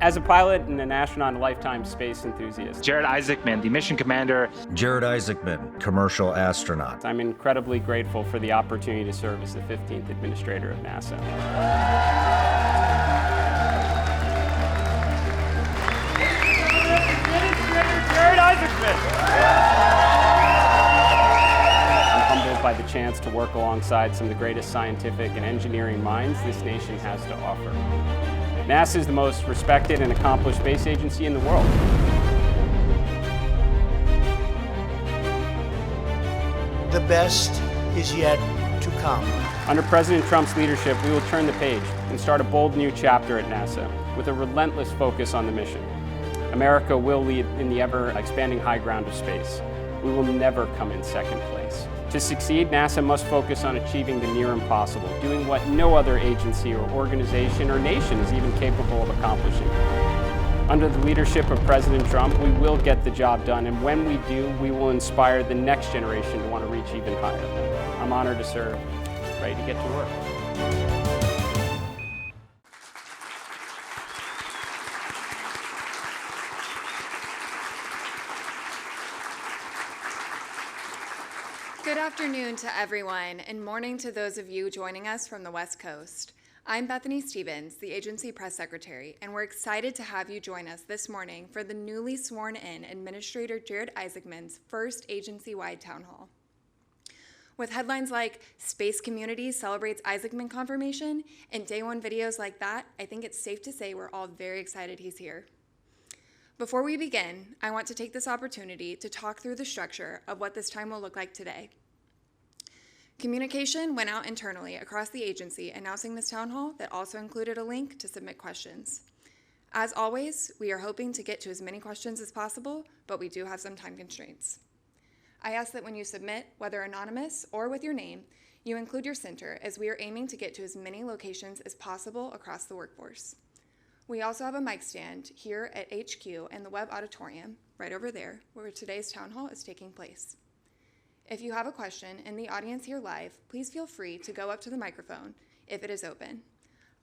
As a pilot and an astronaut and a lifetime space enthusiast. Jared Isaacman, the mission commander. Jared Isaacman, commercial astronaut. I'm incredibly grateful for the opportunity to serve as the 15th administrator of NASA. Jared Isaacman! I'm humbled by the chance to work alongside some of the greatest scientific and engineering minds this nation has to offer. NASA is the most respected and accomplished space agency in the world. The best is yet to come. Under President Trump's leadership, we will turn the page and start a bold new chapter at NASA with a relentless focus on the mission. America will lead in the ever-expanding high ground of space. We will never come in second place. To succeed, NASA must focus on achieving the near impossible, doing what no other agency or organization or nation is even capable of accomplishing. Under the leadership of President Trump, we will get the job done, and when we do, we will inspire the next generation to want to reach even higher. I'm honored to serve, ready to get to work. Good afternoon to everyone, and morning to those of you joining us from the West Coast. I'm Bethany Stevens, the agency press secretary, and we're excited to have you join us this morning for the newly sworn-in Administrator Jared Isaacman's first agency-wide town hall. With headlines like Space Community Celebrates Isaacman Confirmation and Day One videos like that, I think it's safe to say we're all very excited he's here. Before we begin, I want to take this opportunity to talk through the structure of what this time will look like today. Communication went out internally across the agency announcing this town hall that also included a link to submit questions. As always, we are hoping to get to as many questions as possible, but we do have some time constraints. I ask that when you submit, whether anonymous or with your name, you include your center, as we are aiming to get to as many locations as possible across the workforce. We also have a mic stand here at HQ and the Webb Auditorium, right over there, where today's town hall is taking place. If you have a question in the audience here live, please feel free to go up to the microphone if it is open.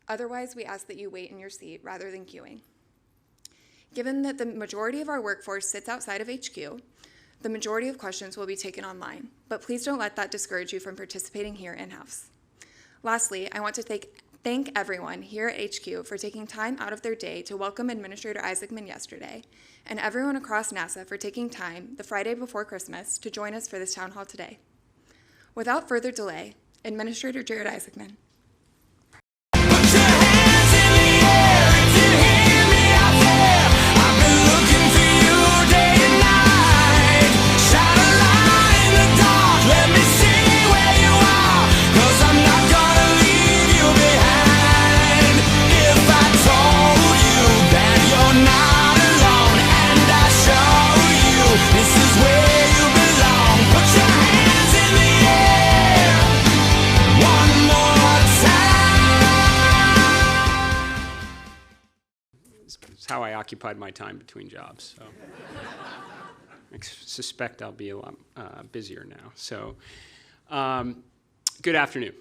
Otherwise, we ask that you wait in your seat rather than queuing. Given that the majority of our workforce sits outside of HQ, the majority of questions will be taken online, but please don't let that discourage you from participating here in-house. Lastly, I want to thank everyone here at HQ for taking time out of their day to welcome Administrator Isaacman yesterday, and everyone across NASA for taking time the Friday before Christmas to join us for this town hall today. Without further delay, Administrator Jared Isaacman. How I occupied my time between jobs. So I suspect I'll be a lot busier now. So good afternoon.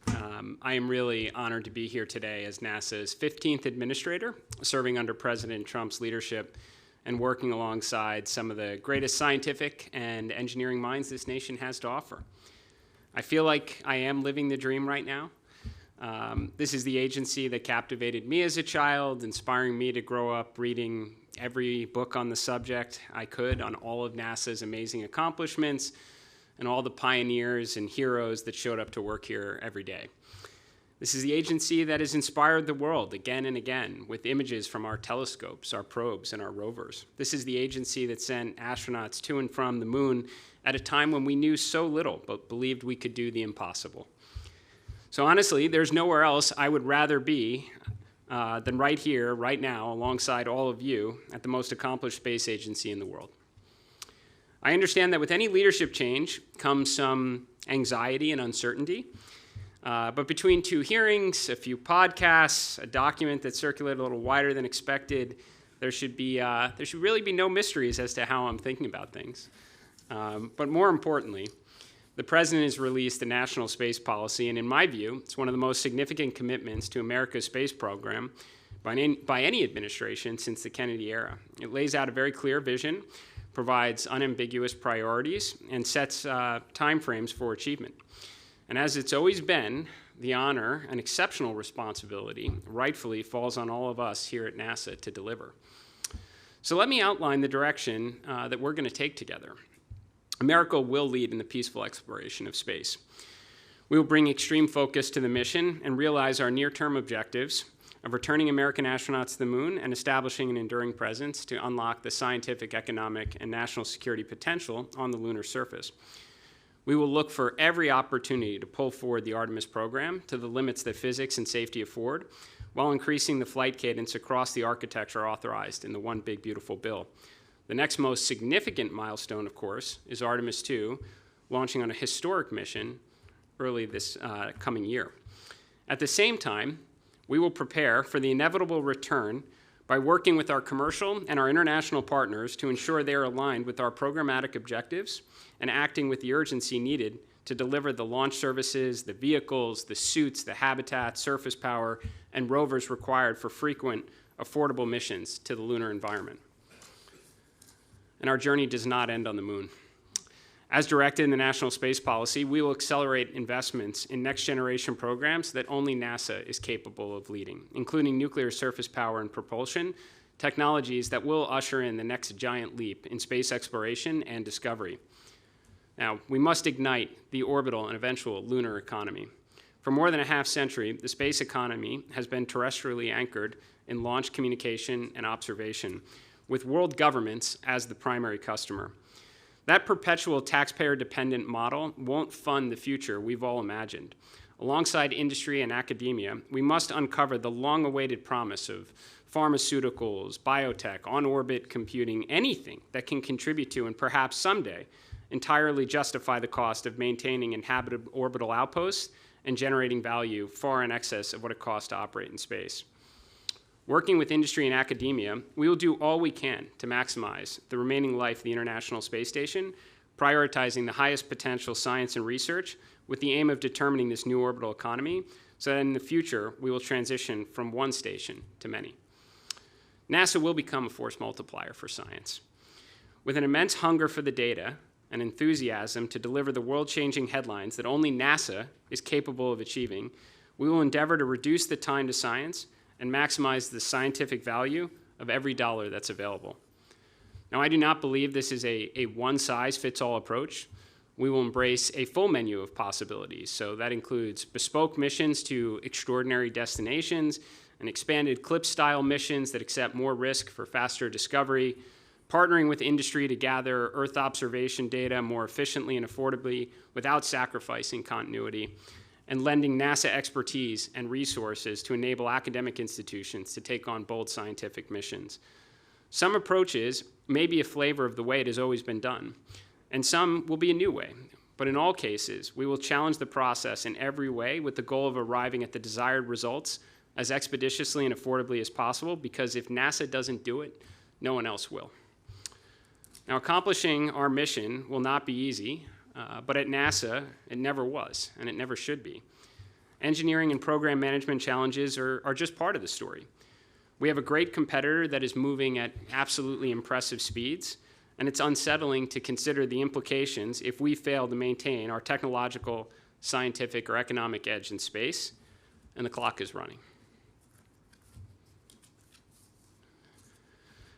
I am really honored to be here today as NASA's 15th administrator, serving under President Trump's leadership and working alongside some of the greatest scientific and engineering minds this nation has to offer. I feel like I am living the dream right now. This is the agency that captivated me as a child, inspiring me to grow up reading every book on the subject I could on all of NASA's amazing accomplishments and all the pioneers and heroes that showed up to work here every day. This is the agency that has inspired the world again and again with images from our telescopes, our probes, and our rovers. This is the agency that sent astronauts to and from the moon at a time when we knew so little but believed we could do the impossible. So honestly, there's nowhere else I would rather be than right here, right now, alongside all of you at the most accomplished space agency in the world. I understand that with any leadership change comes some anxiety and uncertainty, but between 2 hearings, a few podcasts, a document that circulated a little wider than expected, there should really be no mysteries as to how I'm thinking about things. But more importantly, the President has released the National Space Policy, and in my view, it's one of the most significant commitments to America's space program by any administration since the Kennedy era. It lays out a very clear vision, provides unambiguous priorities, and sets timeframes for achievement. And as it's always been, the honor and exceptional responsibility rightfully falls on all of us here at NASA to deliver. So let me outline the direction that we're going to take together. America will lead in the peaceful exploration of space. We will bring extreme focus to the mission and realize our near-term objectives of returning American astronauts to the moon and establishing an enduring presence to unlock the scientific, economic, and national security potential on the lunar surface. We will look for every opportunity to pull forward the Artemis program to the limits that physics and safety afford, while increasing the flight cadence across the architecture authorized in the One Big Beautiful Bill. The next most significant milestone, of course, is Artemis II, launching on a historic mission early this coming year. At the same time, we will prepare for the inevitable return by working with our commercial and our international partners to ensure they are aligned with our programmatic objectives and acting with the urgency needed to deliver the launch services, the vehicles, the suits, the habitat, surface power, and rovers required for frequent, affordable missions to the lunar environment. And our journey does not end on the moon. As directed in the National Space Policy, we will accelerate investments in next-generation programs that only NASA is capable of leading, including nuclear surface power and propulsion, technologies that will usher in the next giant leap in space exploration and discovery. Now, we must ignite the orbital and eventual lunar economy. For more than a half-century, the space economy has been terrestrially anchored in launch communication and observation, with world governments as the primary customer. That perpetual taxpayer-dependent model won't fund the future we've all imagined. Alongside industry and academia, we must uncover the long-awaited promise of pharmaceuticals, biotech, on-orbit computing, anything that can contribute to and perhaps someday entirely justify the cost of maintaining inhabited orbital outposts and generating value far in excess of what it costs to operate in space. Working with industry and academia, we will do all we can to maximize the remaining life of the International Space Station, prioritizing the highest potential science and research with the aim of determining this new orbital economy so that in the future we will transition from one station to many. NASA will become a force multiplier for science. With an immense hunger for the data and enthusiasm to deliver the world-changing headlines that only NASA is capable of achieving, we will endeavor to reduce the time to science and maximize the scientific value of every dollar that's available. Now, I do not believe this is a one-size-fits-all approach. We will embrace a full menu of possibilities. So that includes bespoke missions to extraordinary destinations and expanded CLIPS-style missions that accept more risk for faster discovery, partnering with industry to gather Earth observation data more efficiently and affordably without sacrificing continuity, and lending NASA expertise and resources to enable academic institutions to take on bold scientific missions. Some approaches may be a flavor of the way it has always been done, and some will be a new way. But in all cases, we will challenge the process in every way with the goal of arriving at the desired results as expeditiously and affordably as possible, because if NASA doesn't do it, no one else will. Now, accomplishing our mission will not be easy, but at NASA, it never was, and it never should be. Engineering and program management challenges are just part of the story. We have a great competitor that is moving at absolutely impressive speeds, and it's unsettling to consider the implications if we fail to maintain our technological, scientific, or economic edge in space, and the clock is running.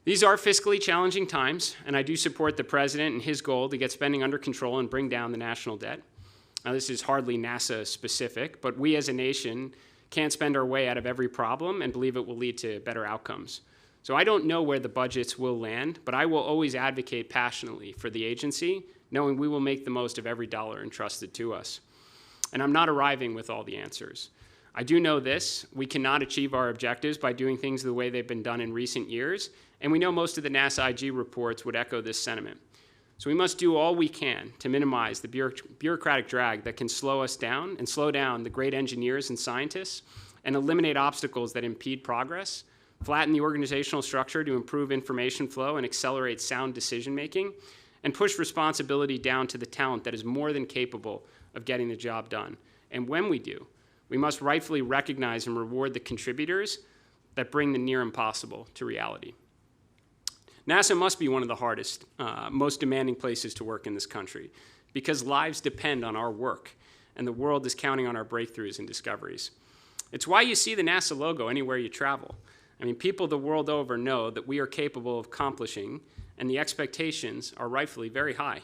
These are fiscally challenging times, and I do support the president and his goal to get spending under control and bring down the national debt. Now, this is hardly NASA specific, but we as a nation can't spend our way out of every problem and believe it will lead to better outcomes. So I don't know where the budgets will land, but I will always advocate passionately for the agency, knowing we will make the most of every dollar entrusted to us. And I'm not arriving with all the answers. I do know this: we cannot achieve our objectives by doing things the way they've been done in recent years, and we know most of the NASA IG reports would echo this sentiment. So we must do all we can to minimize the bureaucratic drag that can slow us down and slow down the great engineers and scientists, and eliminate obstacles that impede progress, flatten the organizational structure to improve information flow and accelerate sound decision-making, and push responsibility down to the talent that is more than capable of getting the job done. And when we do, we must rightfully recognize and reward the contributors that bring the near impossible to reality. NASA must be one of the hardest, most demanding places to work in this country because lives depend on our work and the world is counting on our breakthroughs and discoveries. It's why you see the NASA logo anywhere you travel. I mean, people the world over know that we are capable of accomplishing, and the expectations are rightfully very high.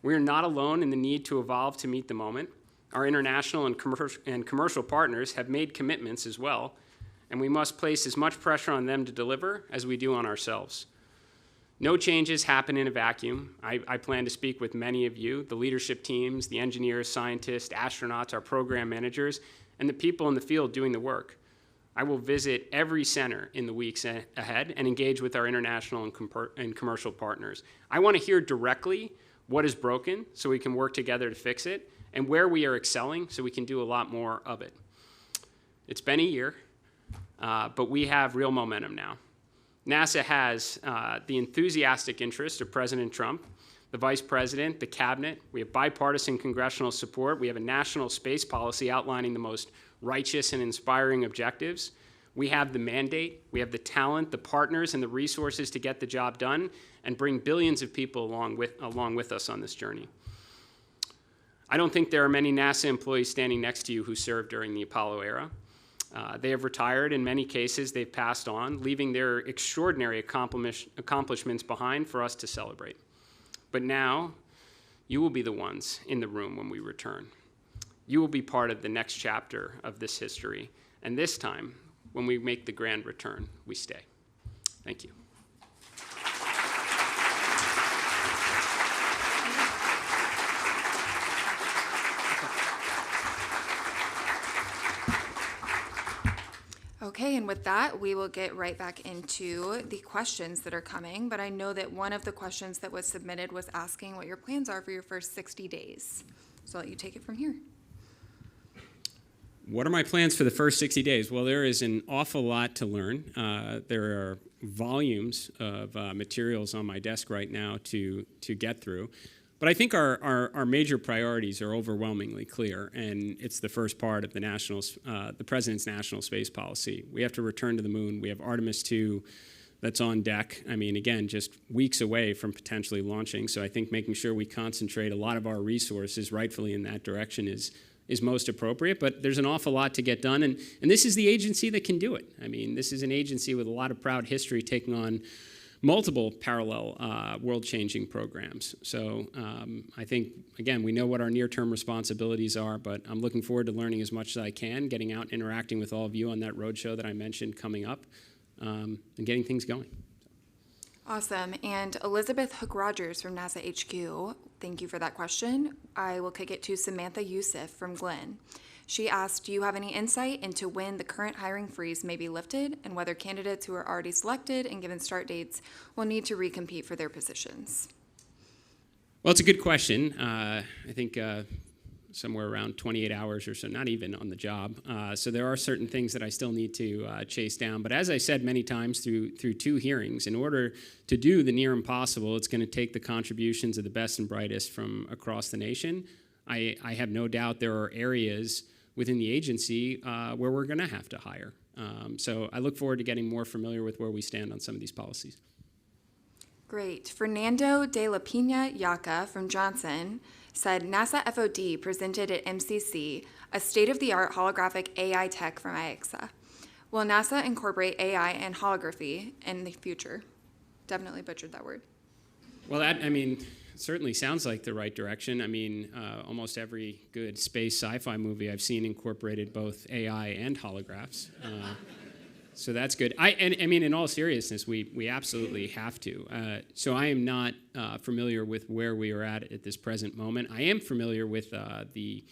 We are not alone in the need to evolve to meet the moment. Our international and commercial partners have made commitments as well, and we must place as much pressure on them to deliver as we do on ourselves. No changes happen in a vacuum. I plan to speak with many of you, the leadership teams, the engineers, scientists, astronauts, our program managers, and the people in the field doing the work. I will visit every center in the weeks ahead and engage with our international and commercial partners. I want to hear directly what is broken so we can work together to fix it, and where we are excelling so we can do a lot more of it. It's been a year, but we have real momentum now. NASA has the enthusiastic interest of President Trump, the Vice President, the Cabinet. We have bipartisan congressional support. We have a national space policy outlining the most righteous and inspiring objectives. We have the mandate. We have the talent, the partners, and the resources to get the job done and bring billions of people along with us on this journey. I don't think there are many NASA employees standing next to you who served during the Apollo era. They have retired. In many cases, they've passed on, leaving their extraordinary accomplishments behind for us to celebrate. But now, you will be the ones in the room when we return. You will be part of the next chapter of this history. And this time, when we make the grand return, we stay. Thank you. Okay, and with that, we will get right back into the questions that are coming, but I know that one of the questions that was submitted was asking what your plans are for your first 60 days. So I'll let you take it from here. What are my plans for the first 60 days? Well, there is an awful lot to learn. There are volumes of materials on my desk right now to get through. But I think our major priorities are overwhelmingly clear, and it's the first part of the President's national space policy. We have to return to the moon. We have Artemis 2 that's on deck. I mean, again, just weeks away from potentially launching. So I think making sure we concentrate a lot of our resources rightfully in that direction is most appropriate. But there's an awful lot to get done, and this is the agency that can do it. I mean, this is an agency with a lot of proud history taking on multiple parallel world-changing programs. So I think, again, we know what our near-term responsibilities are, but I'm looking forward to learning as much as I can, getting out and interacting with all of you on that roadshow that I mentioned coming up, and getting things going. Awesome. And Elizabeth Hook-Rogers from NASA HQ, thank you for that question. I will kick it to Samantha Youssef from Glenn. She asked, do you have any insight into when the current hiring freeze may be lifted and whether candidates who are already selected and given start dates will need to recompete for their positions? Well, it's a good question. I think somewhere around 28 hours or so, not even on the job. So there are certain things that I still need to chase down. But as I said many times through 2 hearings, in order to do the near impossible, it's going to take the contributions of the best and brightest from across the nation. I have no doubt there are areas within the agency where we're going to have to hire. So I look forward to getting more familiar with where we stand on some of these policies. Great. Fernando de la Pina Yaca from Johnson said NASA FOD presented at MCC a state-of-the-art holographic AI tech from IAXA. Will NASA incorporate AI and holography in the future? Definitely butchered that word. Well, certainly sounds like the right direction. I mean, almost every good space sci-fi movie I've seen incorporated both AI and holographs. So that's good. In all seriousness, we absolutely have to. So I am not familiar with where we are at this present moment. I am familiar with the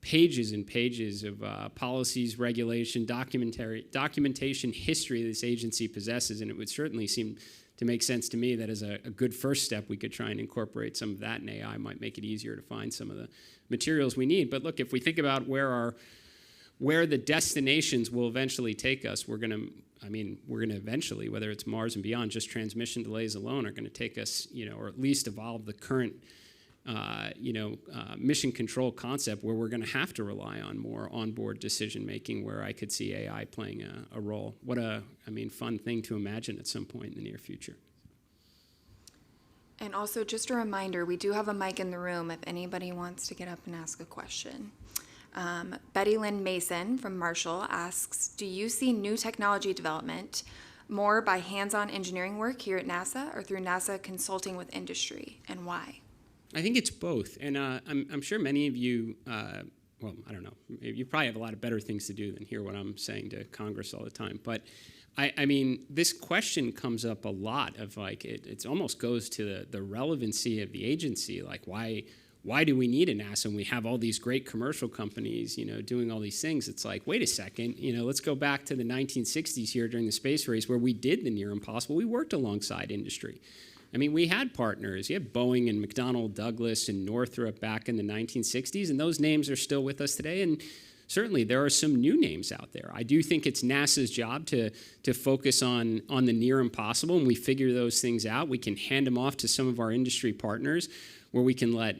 pages and pages of policies, regulation, documentation history this agency possesses, and it would certainly seem to make sense to me that as a good first step, we could try and incorporate some of that, and AI might make it easier to find some of the materials we need. But look, if we think about where the destinations will eventually take us, we're going to eventually, whether it's Mars and beyond, just transmission delays alone are going to take us, or at least evolve the current mission control concept where we're going to have to rely on more onboard decision making, where I could see AI playing a role. What a fun thing to imagine at some point in the near future. And also, just a reminder, we do have a mic in the room if anybody wants to get up and ask a question. Betty Lynn Mason from Marshall asks, do you see new technology development more by hands-on engineering work here at NASA or through NASA consulting with industry, and why? I think it's both, and I'm sure many of you, well, I don't know, you probably have a lot of better things to do than hear what I'm saying to Congress all the time, but I mean, this question comes up a lot of like, it almost goes to the relevancy of the agency, like why do we need a NASA when we have all these great commercial companies, doing all these things? It's like, wait a second, let's go back to the 1960s here during the space race where we did the near impossible. We worked alongside industry. I mean, we had partners. You had Boeing and McDonnell Douglas and Northrop back in the 1960s, and those names are still with us today. And certainly there are some new names out there. I do think it's NASA's job to focus on the near impossible, and we figure those things out. We can hand them off to some of our industry partners where we can let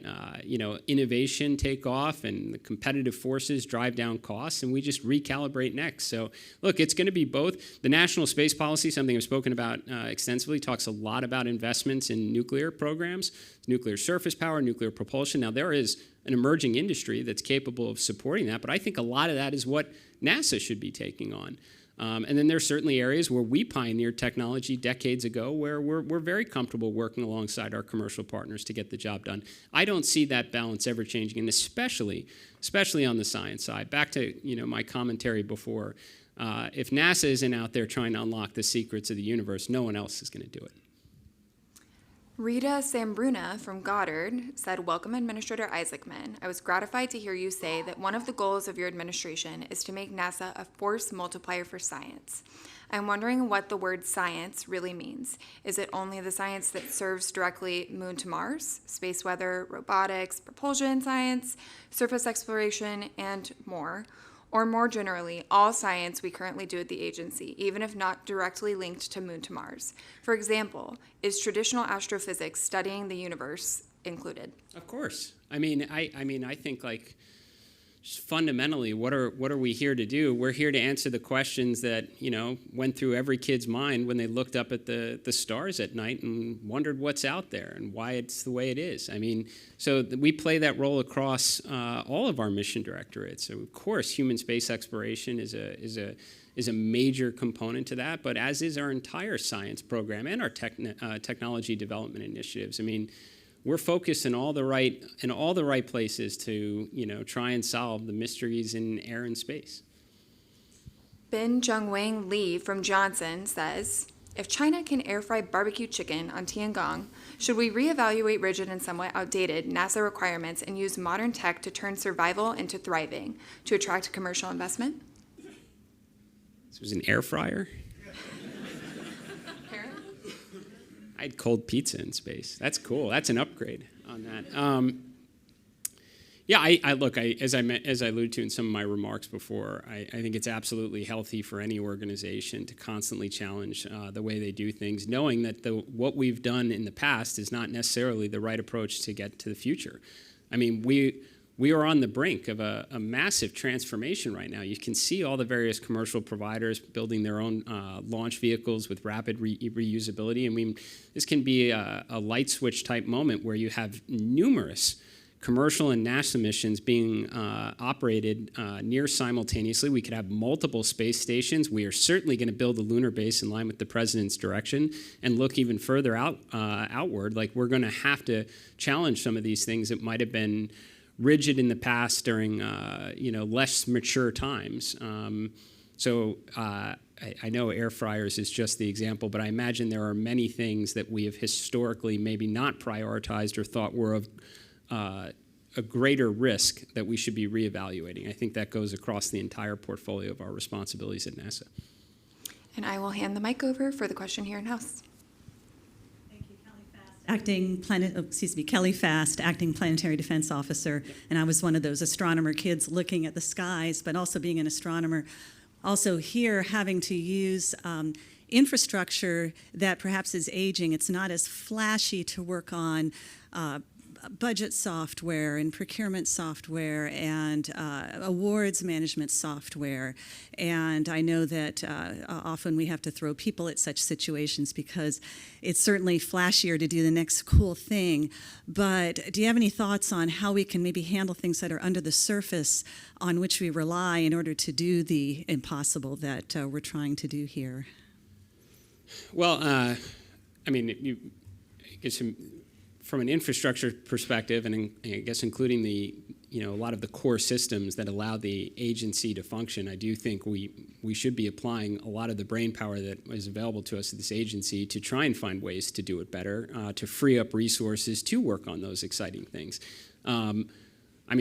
innovation take off and the competitive forces drive down costs, and we just recalibrate next. So look, it's going to be both. The National Space Policy, something I've spoken about extensively, talks a lot about investments in nuclear programs, nuclear surface power, nuclear propulsion. Now, there is an emerging industry that's capable of supporting that, but I think a lot of that is what NASA should be taking on. And then there's certainly areas where we pioneered technology decades ago where we're very comfortable working alongside our commercial partners to get the job done. I don't see that balance ever changing, and especially on the science side. Back to my commentary before, if NASA isn't out there trying to unlock the secrets of the universe, no one else is going to do it. Rita Sambruna from Goddard said, welcome Administrator Isaacman. I was gratified to hear you say that one of the goals of your administration is to make NASA a force multiplier for science. I'm wondering what the word science really means. Is it only the science that serves directly Moon to Mars, space weather, robotics, propulsion science, surface exploration, and more? Or more generally, all science we currently do at the agency, even if not directly linked to Moon to Mars. For example, is traditional astrophysics, studying the universe, included? Of course. I think like just fundamentally, what are we here to do? We're here to answer the questions that went through every kid's mind when they looked up at the stars at night and wondered what's out there and why it's the way it is. So we play that role across all of our mission directorates. So of course, human space exploration is a major component to that, but as is our entire science program and our technology development initiatives. We're focused in all the right places to try and solve the mysteries in air and space. Ben Jungwang Lee from Johnson says, if China can air fry barbecue chicken on Tiangong, should we reevaluate rigid and somewhat outdated NASA requirements and use modern tech to turn survival into thriving to attract commercial investment? This was an air fryer? I had cold pizza in space. That's cool. That's an upgrade on that. As I alluded to in some of my remarks before, I think it's absolutely healthy for any organization to constantly challenge the way they do things, knowing that what we've done in the past is not necessarily the right approach to get to the future. We are on the brink of a massive transformation right now. You can see all the various commercial providers building their own launch vehicles with rapid reusability. This can be a light switch type moment where you have numerous commercial and NASA missions being operated near simultaneously. We could have multiple space stations. We are certainly going to build a lunar base in line with the president's direction and look even further outward. Like, we're going to have to challenge some of these things that might have been rigid in the past during less mature times. I know air fryers is just the example, but I imagine there are many things that we have historically maybe not prioritized or thought were of a greater risk that we should be reevaluating. I think that goes across the entire portfolio of our responsibilities at NASA. And I will hand the mic over for the question here in-house. Kelly Fast, Acting Planetary Defense Officer, and I was one of those astronomer kids looking at the skies, but also being an astronomer, also here having to use infrastructure that perhaps is aging. It's not as flashy to work on budget software and procurement software and awards management software. And I know that often we have to throw people at such situations because it's certainly flashier to do the next cool thing. But do you have any thoughts on how we can maybe handle things that are under the surface on which we rely in order to do the impossible that we're trying to do here? Well, I guess from an infrastructure perspective, and I guess including a lot of the core systems that allow the agency to function, I do think we should be applying a lot of the brain power that is available to us at this agency to try and find ways to do it better, to free up resources to work on those exciting things.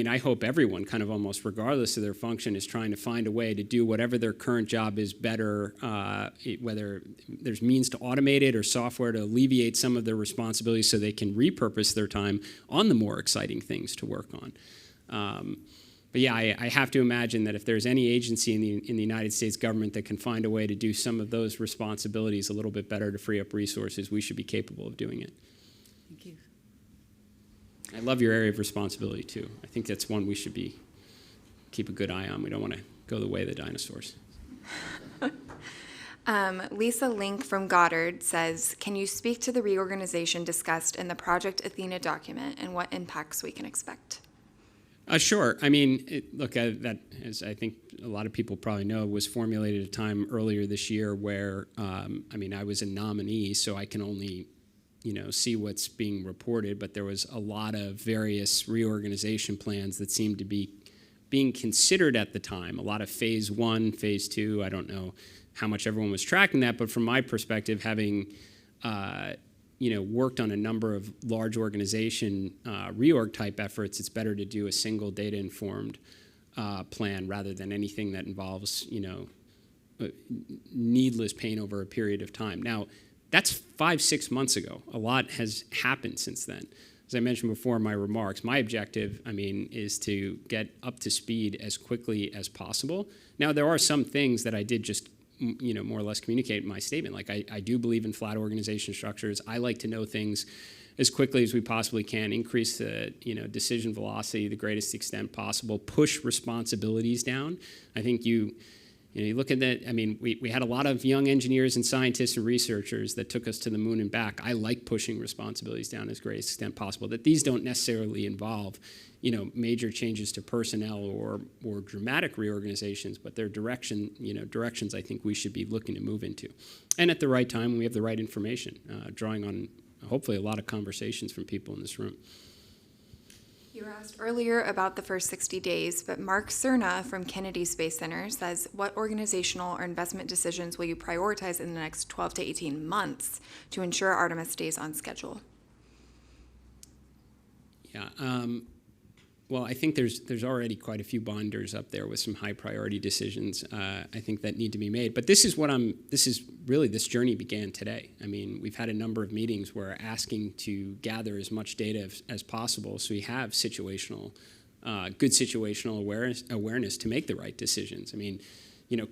I hope everyone, kind of almost regardless of their function, is trying to find a way to do whatever their current job is better, whether there's means to automate it or software to alleviate some of their responsibilities so they can repurpose their time on the more exciting things to work on. But yeah, I have to imagine that if there's any agency in the United States government that can find a way to do some of those responsibilities a little bit better to free up resources, we should be capable of doing it. Thank you. I love your area of responsibility, too. I think that's one we should keep a good eye on. We don't want to go the way of the dinosaurs. Lisa Link from Goddard says, can you speak to the reorganization discussed in the Project Athena document and what impacts we can expect? Sure. That, as I think a lot of people probably know, was formulated at a time earlier this year where, I was a nominee, so I can only see what's being reported, but there was a lot of various reorganization plans that seemed to be being considered at the time. A lot of phase 1, phase 2. I don't know how much everyone was tracking that, but from my perspective, having worked on a number of large organization reorg type efforts, it's better to do a single data-informed plan rather than anything that involves needless pain over a period of time. Now, that's 5-6 months ago. A lot has happened since then. As I mentioned before in my remarks, my objective, is to get up to speed as quickly as possible. Now, there are some things that I did just, more or less communicate in my statement. Like, I do believe in flat organization structures. I like to know things as quickly as we possibly can, increase the, decision velocity to the greatest extent possible, push responsibilities down. I think you look at that, we had a lot of young engineers and scientists and researchers that took us to the moon and back. I like pushing responsibilities down as greatest extent possible, that these don't necessarily involve, major changes to personnel or dramatic reorganizations, but they're directions I think we should be looking to move into. And at the right time, when we have the right information, drawing on hopefully a lot of conversations from people in this room. You were asked earlier about the first 60 days, but Mark Cerna from Kennedy Space Center says, what organizational or investment decisions will you prioritize in the next 12 to 18 months to ensure Artemis stays on schedule? Yeah, well, I think there's already quite a few binders up there with some high priority decisions I think that need to be made. But this is really this journey began today. We've had a number of meetings where we're asking to gather as much data as possible so we have good situational awareness to make the right decisions.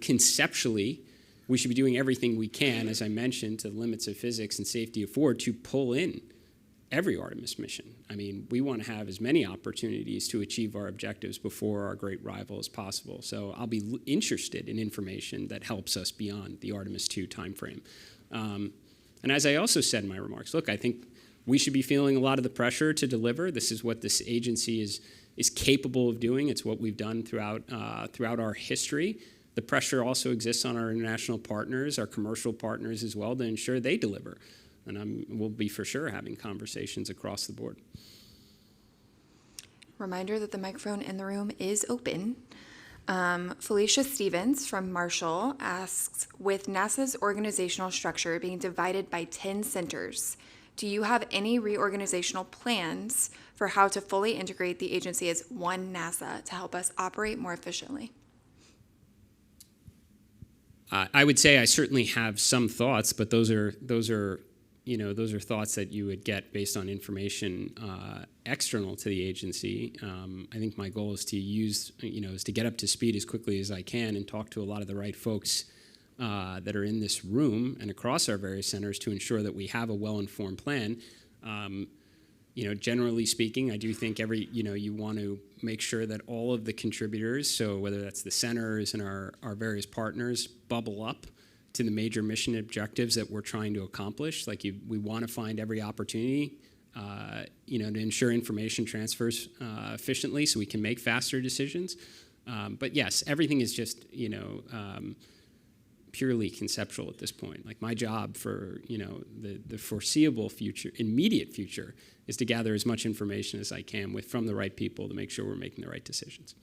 Conceptually, we should be doing everything we can, as I mentioned, to the limits of physics and safety afford, to pull in every Artemis mission. We want to have as many opportunities to achieve our objectives before our great rival as possible. So I'll be interested in information that helps us beyond the Artemis 2 timeframe. And as I also said in my remarks, look, I think we should be feeling a lot of the pressure to deliver. This is what this agency is capable of doing. It's what we've done throughout our history. The pressure also exists on our international partners, our commercial partners as well, to ensure they deliver. And we'll be for sure having conversations across the board. Reminder that the microphone in the room is open. Felicia Stevens from Marshall asks, with NASA's organizational structure being divided by 10 centers, do you have any reorganizational plans for how to fully integrate the agency as one NASA to help us operate more efficiently? I would say I certainly have some thoughts, but those are thoughts that you would get based on information external to the agency. I think my goal is to get up to speed as quickly as I can and talk to a lot of the right folks that are in this room and across our various centers to ensure that we have a well-informed plan. Generally speaking, I do think you want to make sure that all of the contributors, so whether that's the centers and our various partners, bubble up to the major mission objectives that we're trying to accomplish. We want to find every opportunity, to ensure information transfers efficiently so we can make faster decisions. But yes, everything is just, purely conceptual at this point. Like my job for, the foreseeable future, immediate future, is to gather as much information as I can from the right people to make sure we're making the right decisions.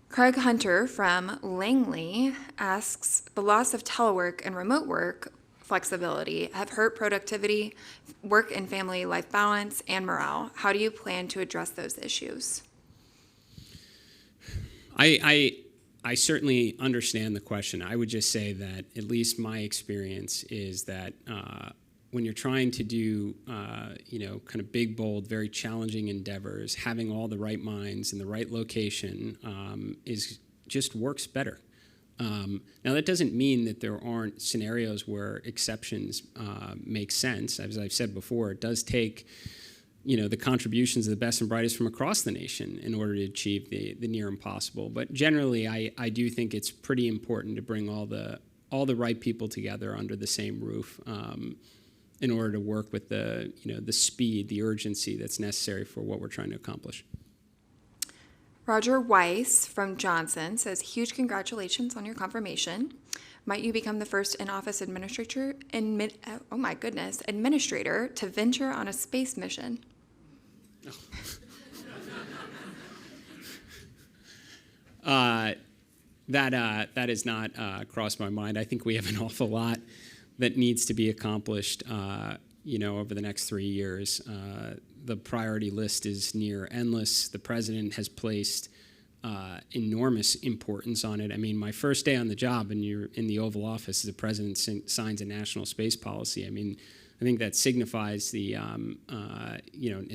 Craig Hunter from Langley asks, the loss of telework and remote work flexibility have hurt productivity, work and family life balance, and morale. How do you plan to address those issues? I certainly understand the question. I would just say that at least my experience is that when you're trying to do, kind of big, bold, very challenging endeavors, having all the right minds in the right location just works better. Now, that doesn't mean that there aren't scenarios where exceptions make sense. As I've said before, it does take the contributions of the best and brightest from across the nation in order to achieve the near impossible. But generally, I do think it's pretty important to bring all the right people together under the same roof in order to work with the speed, the urgency that's necessary for what we're trying to accomplish. Roger Weiss from Johnson says, huge congratulations on your confirmation. Might you become the first in-office administrator to venture on a space mission? That has not crossed my mind. I think we have an awful lot that needs to be accomplished, over the next 3 years. The priority list is near endless. The president has placed enormous importance on it. I mean, my first day on the job, and you're in the Oval Office, the president signs a national space policy. I mean, I think that signifies it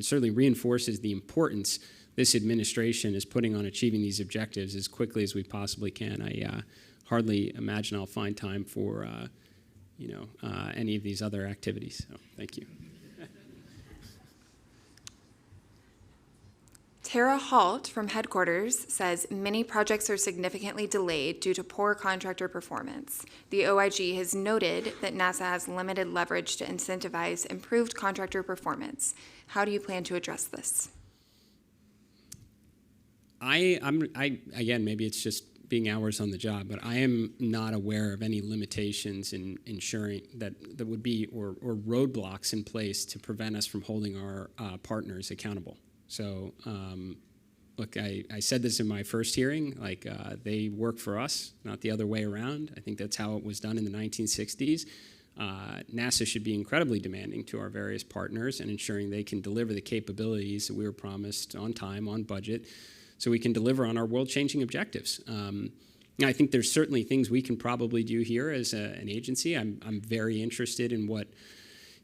certainly reinforces the importance this administration is putting on achieving these objectives as quickly as we possibly can. I hardly imagine I'll find time for, any of these other activities. So, thank you. Tara Halt from headquarters says many projects are significantly delayed due to poor contractor performance. The OIG has noted that NASA has limited leverage to incentivize improved contractor performance. How do you plan to address this? Again, maybe it's just being hours on the job, but I am not aware of any limitations in ensuring that would be or roadblocks in place to prevent us from holding our partners accountable. So, look, I said this in my first hearing, they work for us, not the other way around. I think that's how it was done in the 1960s. NASA should be incredibly demanding to our various partners and ensuring they can deliver the capabilities that we were promised on time, on budget, so we can deliver on our world-changing objectives. I think there's certainly things we can probably do here as an agency. I'm very interested in what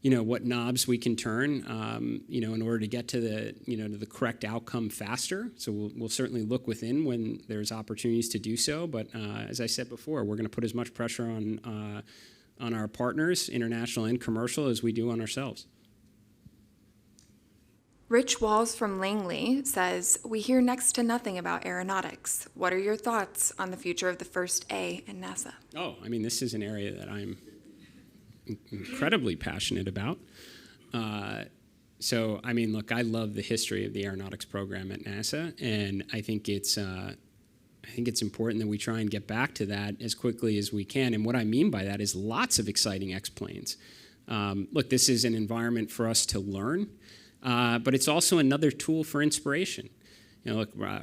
knobs we can turn, in order to get to the correct outcome faster. So we'll certainly look within when there's opportunities to do so. But as I said before, we're going to put as much pressure on our partners, international and commercial, as we do on ourselves. Rich Walls from Langley says, we hear next to nothing about aeronautics. What are your thoughts on the future of the first A in NASA? Oh, I mean, this is an area that I'm incredibly passionate about. So, I mean, look, I love the history of the aeronautics program at NASA, and I think it's important that we try and get back to that as quickly as we can. And what I mean by that is lots of exciting X-planes. Look, this is an environment for us to learn, but it's also another tool for inspiration.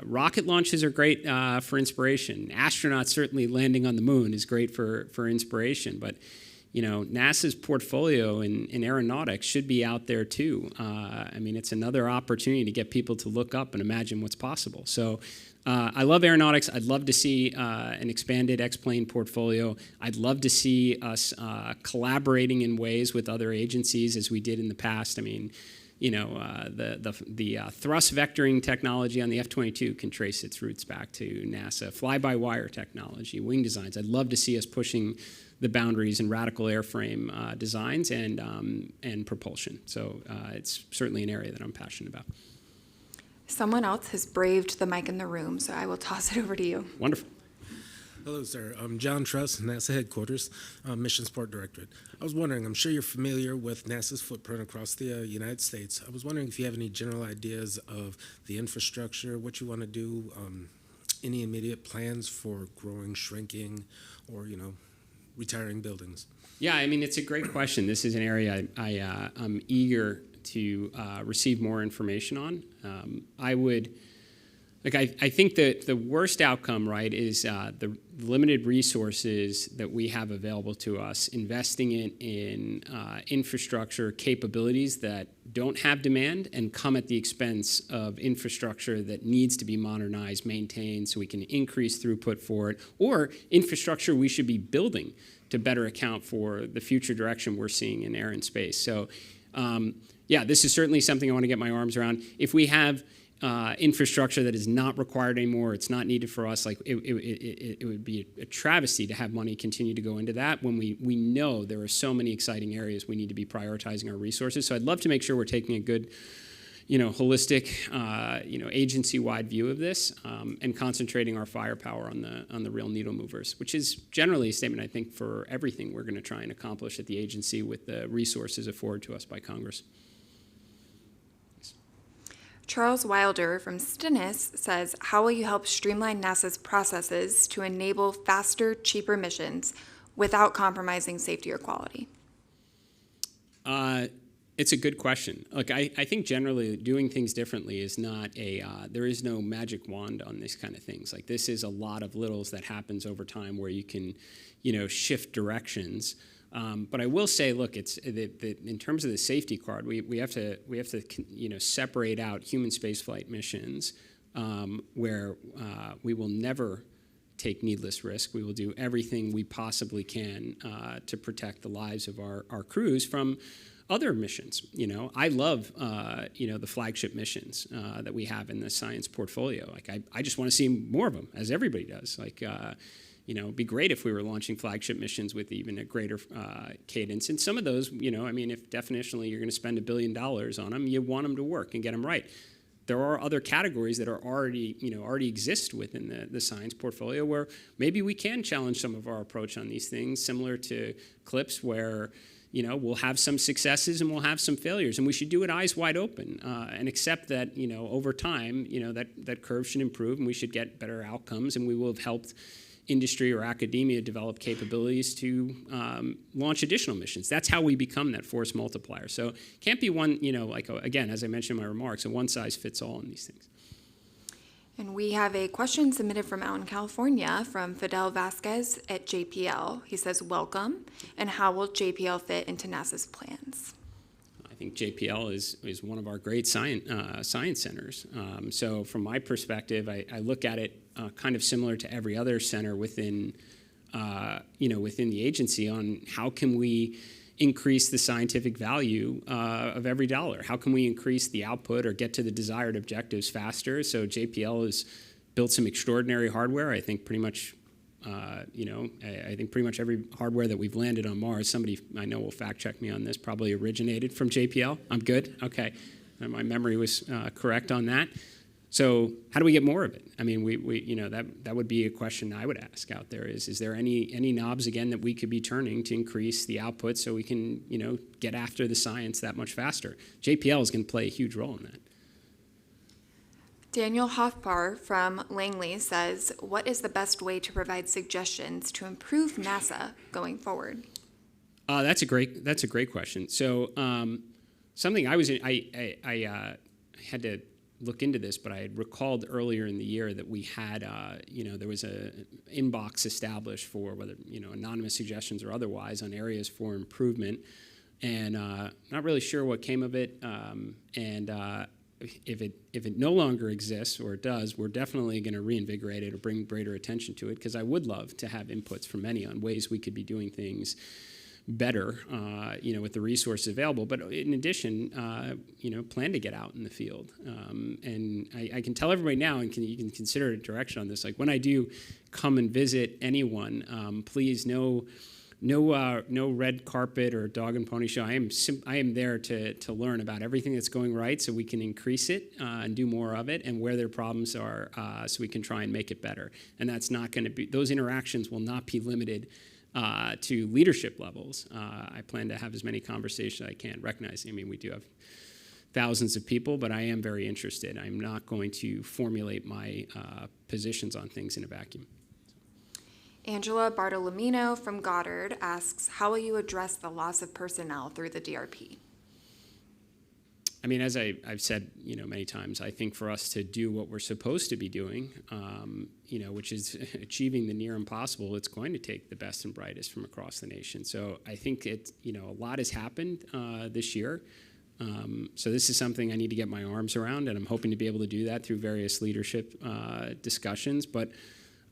Rocket launches are great for inspiration. Astronauts certainly landing on the moon is great for inspiration, but NASA's portfolio in aeronautics should be out there too. I mean, it's another opportunity to get people to look up and imagine what's possible. So I love aeronautics. I'd love to see an expanded X-plane portfolio. I'd love to see us collaborating in ways with other agencies as we did in the past. I mean, the thrust vectoring technology on the F-22 can trace its roots back to NASA. Fly-by-wire technology, wing designs. I'd love to see us pushing the boundaries in radical airframe designs and propulsion. So it's certainly an area that I'm passionate about. Someone else has braved the mic in the room, so I will toss it over to you. Wonderful. Hello, sir. I'm John Truss, NASA Headquarters, Mission Support Directorate. I was wondering, I'm sure you're familiar with NASA's footprint across the United States. I was wondering if you have any general ideas of the infrastructure, what you want to do, any immediate plans for growing, shrinking, or, retiring buildings? Yeah, I mean, it's a great question. This is an area I'm eager to receive more information on. I think that the worst outcome, right, is the limited resources that we have available to us, investing in infrastructure capabilities that don't have demand and come at the expense of infrastructure that needs to be modernized, maintained, so we can increase throughput for it, or infrastructure we should be building to better account for the future direction we're seeing in air and space. So, yeah, this is certainly something I want to get my arms around. If we have infrastructure that is not required anymore, it's not needed for us, like it would be a travesty to have money continue to go into that when we know there are so many exciting areas we need to be prioritizing our resources. So I'd love to make sure we're taking a good, holistic, agency-wide view of this and concentrating our firepower on the real needle movers, which is generally a statement, I think, for everything we're going to try and accomplish at the agency with the resources afforded to us by Congress. Charles Wilder from Stennis says, how will you help streamline NASA's processes to enable faster, cheaper missions without compromising safety or quality? It's a good question. Look, I think generally doing things differently is not there is no magic wand on this kind of things. Like, this is a lot of littles that happens over time where you can, shift directions. But I will say, look, it's in terms of the safety card, we have to separate out human spaceflight missions where we will never take needless risk. We will do everything we possibly can to protect the lives of our crews from other missions. I love the flagship missions that we have in the science portfolio. Like, I just want to see more of them, as everybody does. Like. It'd be great if we were launching flagship missions with even a greater cadence. And some of those, if definitionally you're going to spend $1 billion on them, you want them to work and get them right. There are other categories that are already exist within the science portfolio where maybe we can challenge some of our approach on these things, similar to CLIPS, where we'll have some successes and we'll have some failures, and we should do it eyes wide open and accept that over time that curve should improve and we should get better outcomes, and we will have helped industry or academia develop capabilities to launch additional missions. That's how we become that force multiplier. So can't be one, again, as I mentioned in my remarks, a one-size-fits-all in these things. And we have a question submitted from out in California from Fidel Vasquez at JPL. He says, welcome, and how will JPL fit into NASA's plans? I think JPL is one of our great science centers. So from my perspective, I look at it kind of similar to every other center within the agency on how can we increase the scientific value of every dollar? How can we increase the output or get to the desired objectives faster? So JPL has built some extraordinary hardware. I think pretty much every hardware that we've landed on Mars, somebody I know will fact check me on this, probably originated from JPL. I'm good? Okay. And my memory was correct on that. So how do we get more of it? I mean, that would be a question I would ask out there is there any knobs, again, that we could be turning to increase the output so we can, get after the science that much faster? JPL is going to play a huge role in that. Daniel Hoffpar from Langley says, what is the best way to provide suggestions to improve NASA going forward? That's a great question. So something I had to look into this, but I had recalled earlier in the year that we had, there was an inbox established for whether, anonymous suggestions or otherwise on areas for improvement, and not really sure what came of it. If it no longer exists, or it does, we're definitely going to reinvigorate it or bring greater attention to it, because I would love to have inputs from many on ways we could be doing things better, with the resources available. But in addition, plan to get out in the field. And I can tell everybody now, and you can consider a direction on this. Like, when I do come and visit anyone, please know no red carpet or dog and pony show. I am there to learn about everything that's going right so we can increase it and do more of it, and where their problems are so we can try and make it better. And that's not going to be, those interactions will not be limited to leadership levels. I plan to have as many conversations as I can, recognizing, we do have thousands of people, but I am very interested. I'm not going to formulate my positions on things in a vacuum. Angela Bartolomino from Goddard asks, how will you address the loss of personnel through the DRP? As I've said, many times, I think for us to do what we're supposed to be doing, which is achieving the near impossible, it's going to take the best and brightest from across the nation. So I think a lot has happened this year. So this is something I need to get my arms around, and I'm hoping to be able to do that through various leadership discussions. But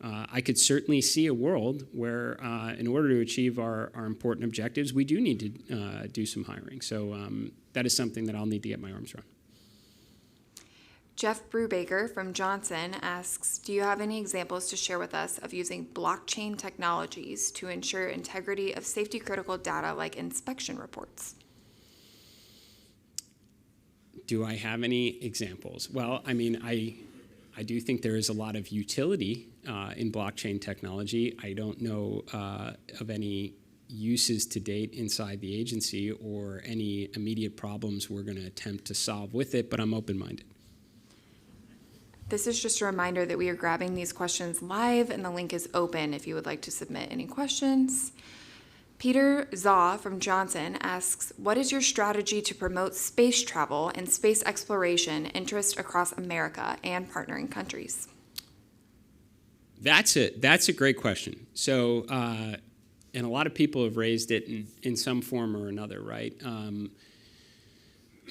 I could certainly see a world where, in order to achieve our important objectives, we do need to do some hiring. So that is something that I'll need to get my arms around. Jeff Brubaker from Johnson asks, do you have any examples to share with us of using blockchain technologies to ensure integrity of safety-critical data like inspection reports? Do I have any examples? Well, I do think there is a lot of utility in blockchain technology. I don't know of any uses to date inside the agency or any immediate problems we're going to attempt to solve with it, but I'm open-minded. This is just a reminder that we are grabbing these questions live, and the link is open if you would like to submit any questions. Peter Zaw from Johnson asks, what is your strategy to promote space travel and space exploration interest across America and partnering countries? That's a great question. So, and a lot of people have raised it in some form or another, right?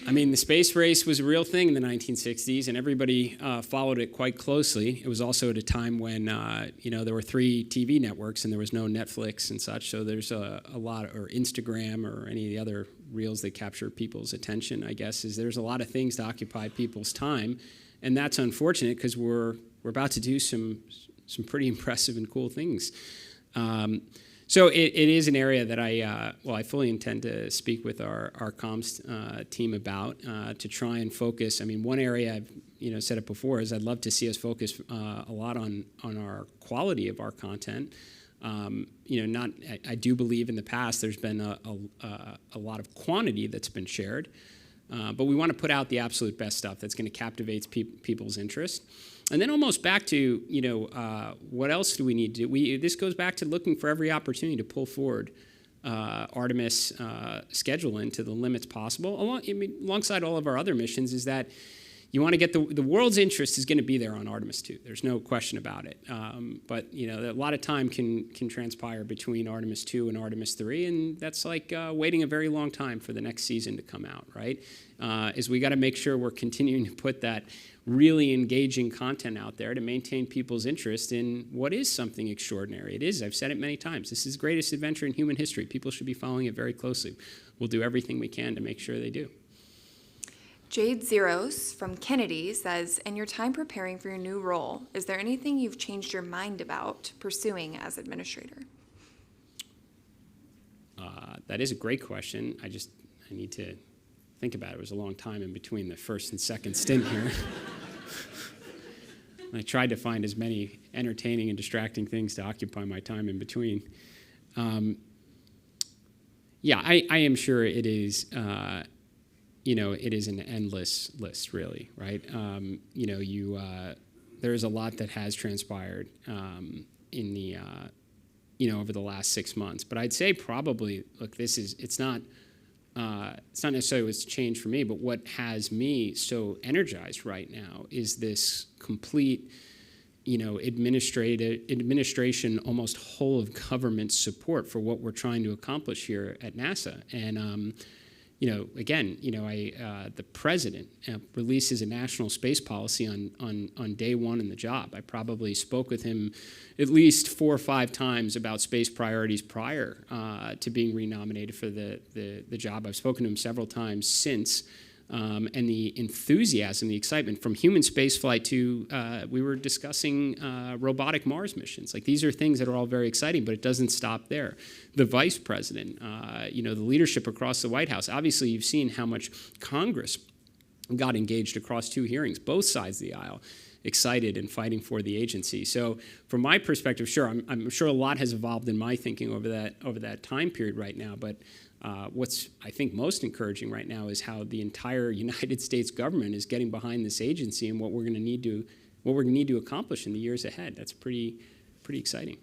The space race was a real thing in the 1960s, and everybody followed it quite closely. It was also at a time when, there were 3 TV networks and there was no Netflix and such, so there's a lot, or Instagram or any of the other reels that capture people's attention, I guess, there's a lot of things to occupy people's time, and that's unfortunate because we're about to do some pretty impressive and cool things. So it is an area that I fully intend to speak with our comms team about to try and focus. One area I've said it before is I'd love to see us focus a lot on our quality of our content. I do believe in the past there's been a lot of quantity that's been shared, but we want to put out the absolute best stuff that's going to captivate people's interest. And then almost back to, what else do we need to do? This goes back to looking for every opportunity to pull forward Artemis schedule into the limits possible. Alongside all of our other missions is that you want to get the world's interest is going to be there on Artemis 2. There's no question about it. But a lot of time can transpire between Artemis 2 and Artemis 3, and that's like waiting a very long time for the next season to come out, right? Is we got to make sure we're continuing to put that really engaging content out there to maintain people's interest in what is something extraordinary. It is, I've said it many times, this is the greatest adventure in human history. People should be following it very closely. We'll do everything we can to make sure they do. Jade Zeros from Kennedy says, in your time preparing for your new role, is there anything you've changed your mind about pursuing as administrator? That is a great question. I need to think about it. It was a long time in between the first and second stint here. I tried to find as many entertaining and distracting things to occupy my time in between. I am sure it is, it is an endless list, really, right? There is a lot that has transpired in the, over the last 6 months. But I'd say probably, look, it's not necessarily what's changed for me, but what has me so energized right now is this complete, administration, almost whole of government support for what we're trying to accomplish here at NASA. And, the president releases a national space policy on day one in the job. I probably spoke with him at least 4 or 5 times about space priorities prior to being renominated for the job. I've spoken to him several times since and the enthusiasm, the excitement from human spaceflight to, we were discussing robotic Mars missions. Like, these are things that are all very exciting, but it doesn't stop there. The vice president, the leadership across the White House. Obviously, you've seen how much Congress got engaged across 2 hearings, both sides of the aisle, excited and fighting for the agency. So from my perspective, sure, I'm sure a lot has evolved in my thinking over that time period right now, but what's, I think, most encouraging right now is how the entire United States government is getting behind this agency and what we're going to need to accomplish in the years ahead. That's pretty exciting.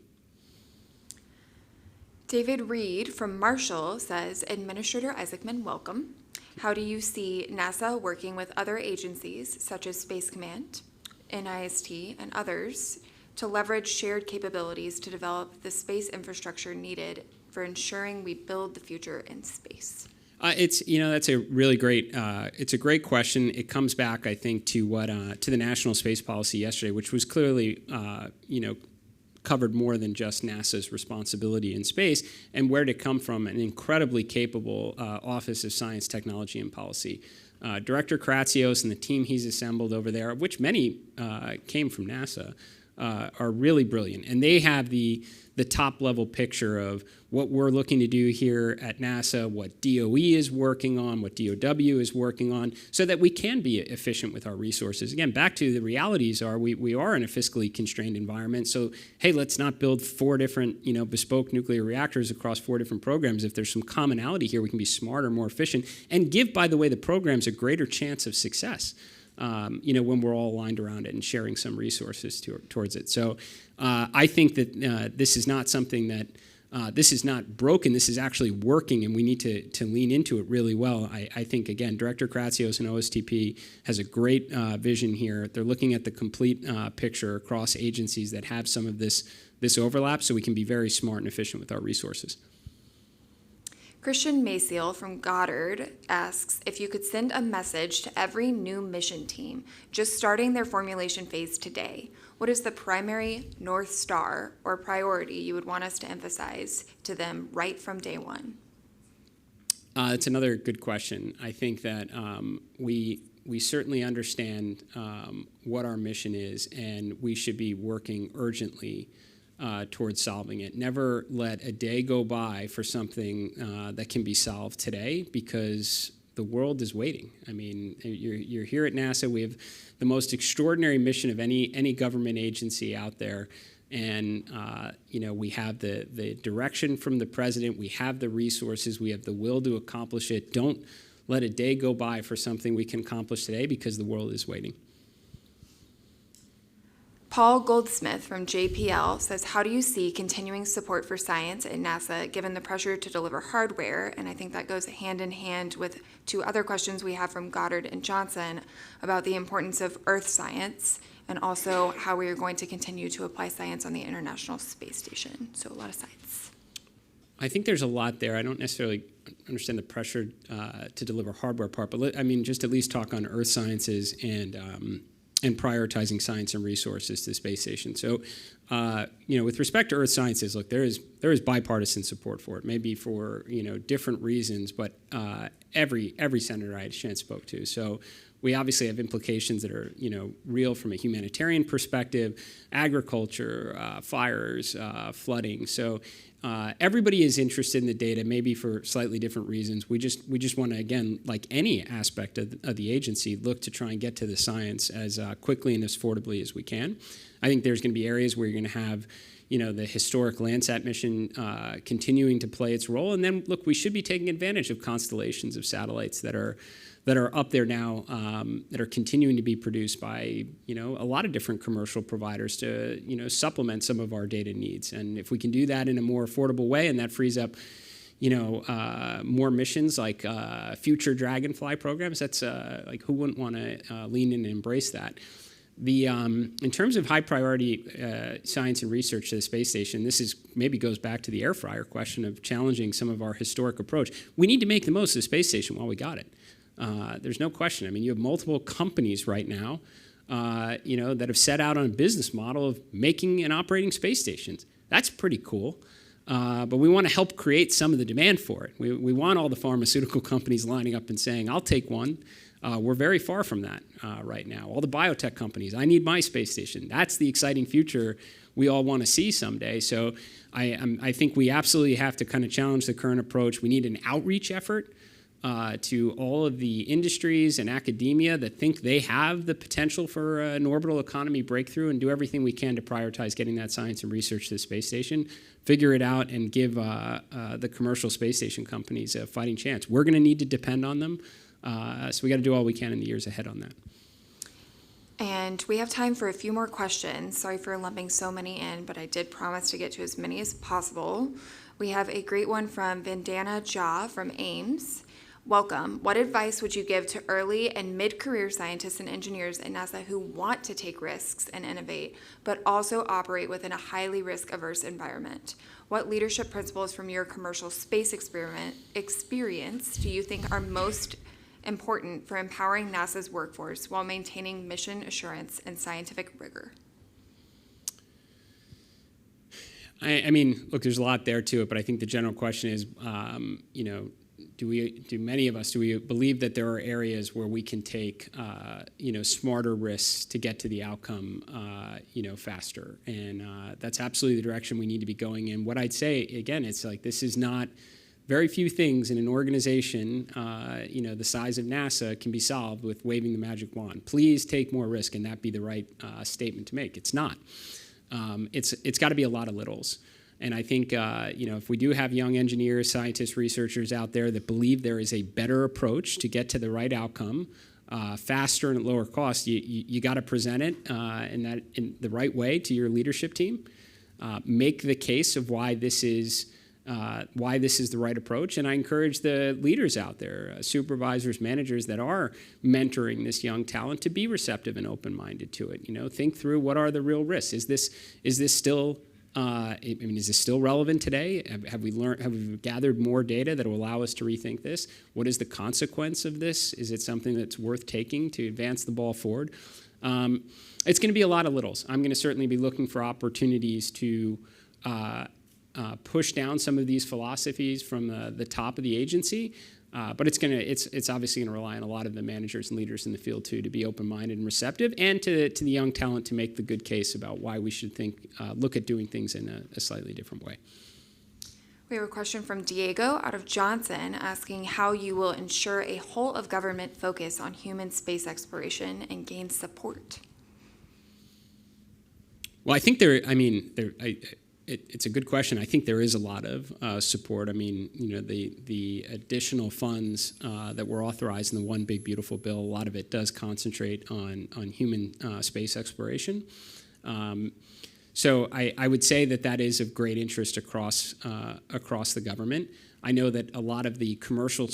David Reed from Marshall says, Administrator Isaacman, welcome. How do you see NASA working with other agencies such as Space Command, NIST, and others to leverage shared capabilities to develop the space infrastructure needed for ensuring we build the future in space? That's a really great, it's a great question. It comes back, I think, to to the National Space Policy yesterday, which was clearly, covered more than just NASA's responsibility in space, and where to come from an incredibly capable Office of Science, Technology, and Policy. Director Kratsios and the team he's assembled over there, of which many came from NASA, are really brilliant. And they have the top-level picture of what we're looking to do here at NASA, what DOE is working on, what DOW is working on, so that we can be efficient with our resources. Again, back to the realities are we are in a fiscally constrained environment, so hey, let's not build 4 different bespoke nuclear reactors across 4 different programs. If there's some commonality here, we can be smarter, more efficient, and give, by the way, the programs a greater chance of success. When we're all aligned around it and sharing some resources towards it. So I think that this is not something that, this is not broken, this is actually working, and we need to lean into it really well. I think, again, Director Kratsios and OSTP has a great vision here. They're looking at the complete picture across agencies that have some of this overlap, so we can be very smart and efficient with our resources. Christian Mayseal from Goddard asks if you could send a message to every new mission team just starting their formulation phase today. What is the primary North Star or priority you would want us to emphasize to them right from day one? It's another good question. I think that we certainly understand what our mission is, and we should be working urgently towards solving it. Never let a day go by for something that can be solved today, because the world is waiting. I mean, you're here at NASA. We have the most extraordinary mission of any government agency out there, and we have the direction from the president. We have the resources. We have the will to accomplish it. Don't let a day go by for something we can accomplish today, because the world is waiting. Paul Goldsmith from JPL says, how do you see continuing support for science at NASA given the pressure to deliver hardware? And I think that goes hand in hand with 2 other questions we have from Goddard and Johnson about the importance of Earth science and also how we are going to continue to apply science on the International Space Station. So a lot of sides. I think there's a lot there. I don't necessarily understand the pressure to deliver hardware part, but just at least talk on Earth sciences and prioritizing science and resources to the space station. So, with respect to Earth sciences, look, there is bipartisan support for it, maybe for different reasons, but every senator I had a chance spoke to. So we obviously have implications that are real from a humanitarian perspective, agriculture, fires, flooding. So everybody is interested in the data, maybe for slightly different reasons. We just want to, again, like any aspect of the agency, look to try and get to the science as quickly and as affordably as we can. I think there's going to be areas where you're going to have the historic Landsat mission continuing to play its role. And then, look, we should be taking advantage of constellations of satellites that are up there now, that are continuing to be produced by a lot of different commercial providers to supplement some of our data needs. And if we can do that in a more affordable way, and that frees up more missions like future Dragonfly programs, that's like, who wouldn't want to lean in and embrace that? In terms of high priority science and research to the space station, this maybe goes back to the air fryer question of challenging some of our historic approach. We need to make the most of the space station while we got it. There's no question. I mean, you have multiple companies right now, that have set out on a business model of making and operating space stations. That's pretty cool. But we want to help create some of the demand for it. We want all the pharmaceutical companies lining up and saying, I'll take one. We're very far from that right now. All the biotech companies, I need my space station. That's the exciting future we all want to see someday. So I think we absolutely have to kind of challenge the current approach. We need an outreach effort to all of the industries and academia that think they have the potential for an orbital economy breakthrough, and do everything we can to prioritize getting that science and research to the space station, figure it out, and give the commercial space station companies a fighting chance. We're going to need to depend on them, so we got to do all we can in the years ahead on that. And we have time for a few more questions. Sorry for lumping so many in, but I did promise to get to as many as possible. We have a great one from Vandana Jha from Ames. Welcome. What advice would you give to early and mid-career scientists and engineers at NASA who want to take risks and innovate, but also operate within a highly risk-averse environment? What leadership principles from your commercial space experience do you think are most important for empowering NASA's workforce while maintaining mission assurance and scientific rigor? I mean, look, there's a lot there to it, but I think the general question is, do many of us believe that there are areas where we can take smarter risks to get to the outcome faster, and that's absolutely the direction we need to be going in. What I'd say again, it's like this is not very few things in an organization the size of NASA can be solved with waving the magic wand. Please take more risk, and that be the right statement to make. It's not. It's got to be a lot of littles. And I think, if we do have young engineers, scientists, researchers out there that believe there is a better approach to get to the right outcome, faster and at lower cost, you got to present it in the right way to your leadership team. Make the case of why this is the right approach. And I encourage the leaders out there, supervisors, managers that are mentoring this young talent to be receptive and open-minded to it. Think through what are the real risks. Is this still is this still relevant today? Have we gathered more data that will allow us to rethink this? What is the consequence of this? Is it something that's worth taking to advance the ball forward? It's going to be a lot of littles. I'm going to certainly be looking for opportunities to push down some of these philosophies from the top of the agency. But it's obviously going to rely on a lot of the managers and leaders in the field too to be open-minded and receptive, and to the young talent to make the good case about why we should look at doing things in a slightly different way. We have a question from Diego out of Johnson asking how you will ensure a whole of government focus on human space exploration and gain support. Well, I think it's a good question. I think there is a lot of support. I mean, the additional funds that were authorized in the One Big Beautiful Bill, a lot of it does concentrate on human space exploration. So I would say that is of great interest across the government. I know that a lot of the commercial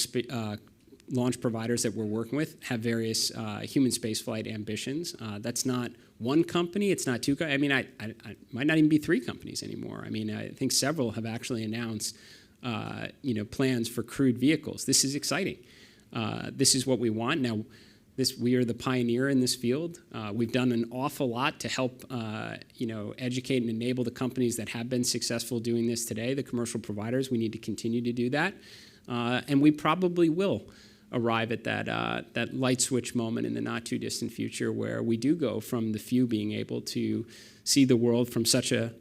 launch providers that we're working with have various human spaceflight ambitions. That's not one company, it's not two. I mean, I might not even be three companies anymore. I mean, I think several have actually announced, plans for crewed vehicles. This is exciting. This is what we want. Now, we are the pioneer in this field. We've done an awful lot to help, educate and enable the companies that have been successful doing this today, the commercial providers. We need to continue to do that. And we probably will arrive at that light switch moment in the not too distant future where we do go from the few being able to see the world from such an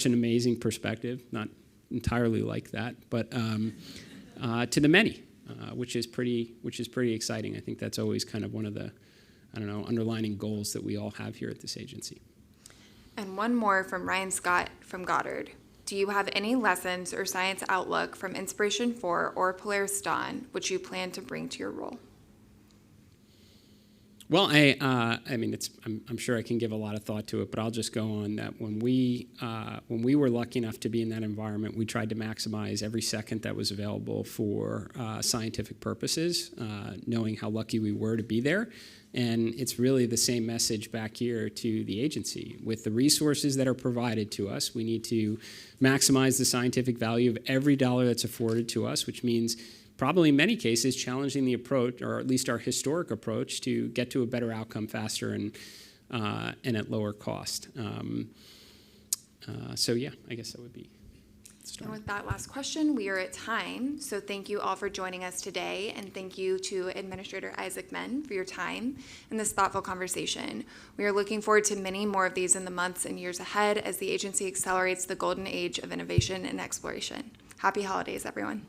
amazing perspective, not entirely like that, but to the many, which is pretty exciting. I think that's always kind of one of the underlining goals that we all have here at this agency. And one more from Ryan Scott from Goddard. Do you have any lessons or science outlook from Inspiration 4 or Polaris Dawn which you plan to bring to your role? Well, I'm sure I can give a lot of thought to it, but I'll just go on that when we were lucky enough to be in that environment, we tried to maximize every second that was available for scientific purposes, knowing how lucky we were to be there. And it's really the same message back here to the agency. With the resources that are provided to us, we need to maximize the scientific value of every dollar that's afforded to us, which means probably in many cases challenging the approach, or at least our historic approach, to get to a better outcome faster and at lower cost. So yeah, I guess that would be. And with that last question, we are at time. So thank you all for joining us today, and thank you to Administrator Isaacman for your time and this thoughtful conversation. We are looking forward to many more of these in the months and years ahead as the agency accelerates the golden age of innovation and exploration. Happy holidays, everyone.